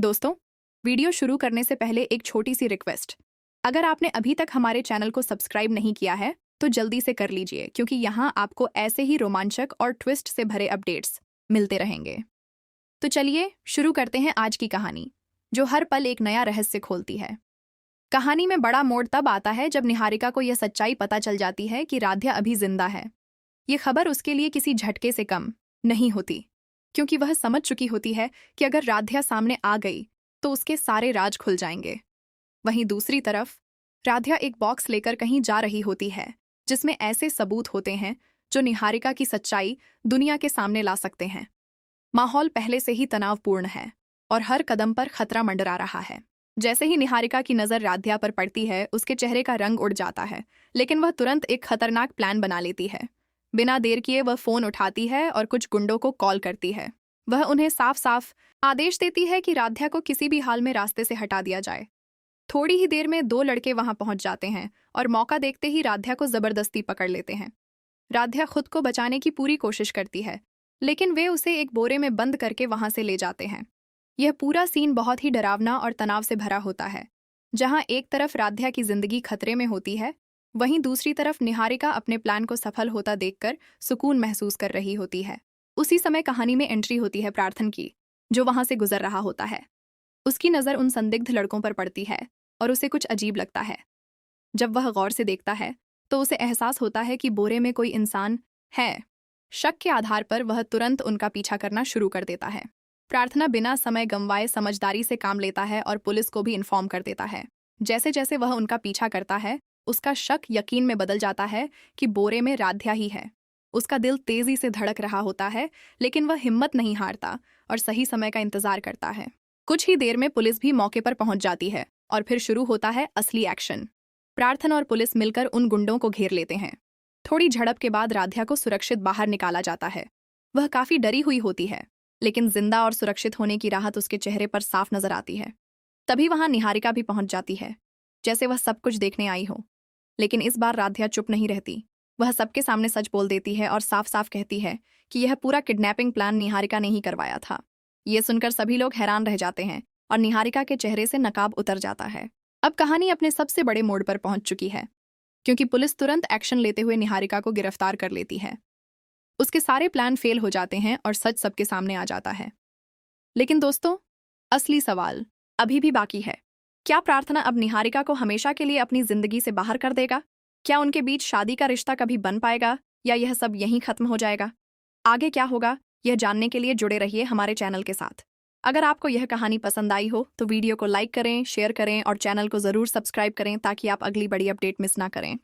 दोस्तों, वीडियो शुरू करने से पहले एक छोटी सी रिक्वेस्ट। अगर आपने अभी तक हमारे चैनल को सब्सक्राइब नहीं किया है तो जल्दी से कर लीजिए, क्योंकि यहाँ आपको ऐसे ही रोमांचक और ट्विस्ट से भरे अपडेट्स मिलते रहेंगे। तो चलिए शुरू करते हैं आज की कहानी, जो हर पल एक नया रहस्य खोलती है। कहानी में बड़ा मोड़ तब आता है जब निहारिका को यह सच्चाई पता चल जाती है कि राध्या अभी जिंदा है। ये खबर उसके लिए किसी झटके से कम नहीं होती, क्योंकि वह समझ चुकी होती है कि अगर राध्या सामने आ गई तो उसके सारे राज खुल जाएंगे। वहीं दूसरी तरफ राध्या एक बॉक्स लेकर कहीं जा रही होती है, जिसमें ऐसे सबूत होते हैं जो निहारिका की सच्चाई दुनिया के सामने ला सकते हैं। माहौल पहले से ही तनावपूर्ण है और हर कदम पर खतरा मंडरा रहा है। जैसे ही निहारिका की नज़र राध्या पर पड़ती है, उसके चेहरे का रंग उड़ जाता है, लेकिन वह तुरंत एक खतरनाक प्लान बना लेती है। बिना देर किए वह फोन उठाती है और कुछ गुंडों को कॉल करती है। वह उन्हें साफ साफ आदेश देती है कि राध्या को किसी भी हाल में रास्ते से हटा दिया जाए। थोड़ी ही देर में 2 लड़के वहां पहुंच जाते हैं और मौका देखते ही राध्या को जबरदस्ती पकड़ लेते हैं। राध्या खुद को बचाने की पूरी कोशिश करती है, लेकिन वे उसे एक बोरे में बंद करके वहां से ले जाते हैं। यह पूरा सीन बहुत ही डरावना और तनाव से भरा होता है, जहां एक तरफ राध्या की जिंदगी खतरे में होती है, वहीं दूसरी तरफ निहारिका अपने प्लान को सफल होता देखकर सुकून महसूस कर रही होती है। उसी समय कहानी में एंट्री होती है प्रार्थन की, जो वहां से गुजर रहा होता है। उसकी नज़र उन संदिग्ध लड़कों पर पड़ती है और उसे कुछ अजीब लगता है। जब वह गौर से देखता है तो उसे एहसास होता है कि बोरे में कोई इंसान है। शक के आधार पर वह तुरंत उनका पीछा करना शुरू कर देता है। प्रार्थना बिना समय गंवाए समझदारी से काम लेता है और पुलिस को भी इन्फॉर्म कर देता है। जैसे जैसे वह उनका पीछा करता है, उसका शक यकीन में बदल जाता है कि बोरे में राध्या ही है। उसका दिल तेजी से धड़क रहा होता है, लेकिन वह हिम्मत नहीं हारता और सही समय का इंतजार करता है। कुछ ही देर में पुलिस भी मौके पर पहुंच जाती है और फिर शुरू होता है असली एक्शन। प्रार्थना और पुलिस मिलकर उन गुंडों को घेर लेते हैं। थोड़ी झड़प के बाद राध्या को सुरक्षित बाहर निकाला जाता है। वह काफी डरी हुई होती है, लेकिन जिंदा और सुरक्षित होने की राहत उसके चेहरे पर साफ नजर आती है। तभी वहां निहारिका भी पहुंच जाती है, जैसे वह सब कुछ देखने आई हो। लेकिन इस बार राध्या चुप नहीं रहती। वह सबके सामने सच बोल देती है और साफ साफ कहती है कि यह पूरा किडनैपिंग प्लान निहारिका ने ही करवाया था। ये सुनकर सभी लोग हैरान रह जाते हैं और निहारिका के चेहरे से नकाब उतर जाता है। अब कहानी अपने सबसे बड़े मोड़ पर पहुंच चुकी है, क्योंकि पुलिस तुरंत एक्शन लेते हुए निहारिका को गिरफ्तार कर लेती है। उसके सारे प्लान फेल हो जाते हैं और सच सबके सामने आ जाता है। लेकिन दोस्तों, असली सवाल अभी भी बाकी है। क्या प्रार्थना अब निहारिका को हमेशा के लिए अपनी जिंदगी से बाहर कर देगा? क्या उनके बीच शादी का रिश्ता कभी बन पाएगा, या यह सब यहीं खत्म हो जाएगा? आगे क्या होगा, यह जानने के लिए जुड़े रहिए हमारे चैनल के साथ। अगर आपको यह कहानी पसंद आई हो तो वीडियो को लाइक करें, शेयर करें और चैनल को जरूर सब्सक्राइब करें, ताकि आप अगली बड़ी अपडेट मिस ना करें।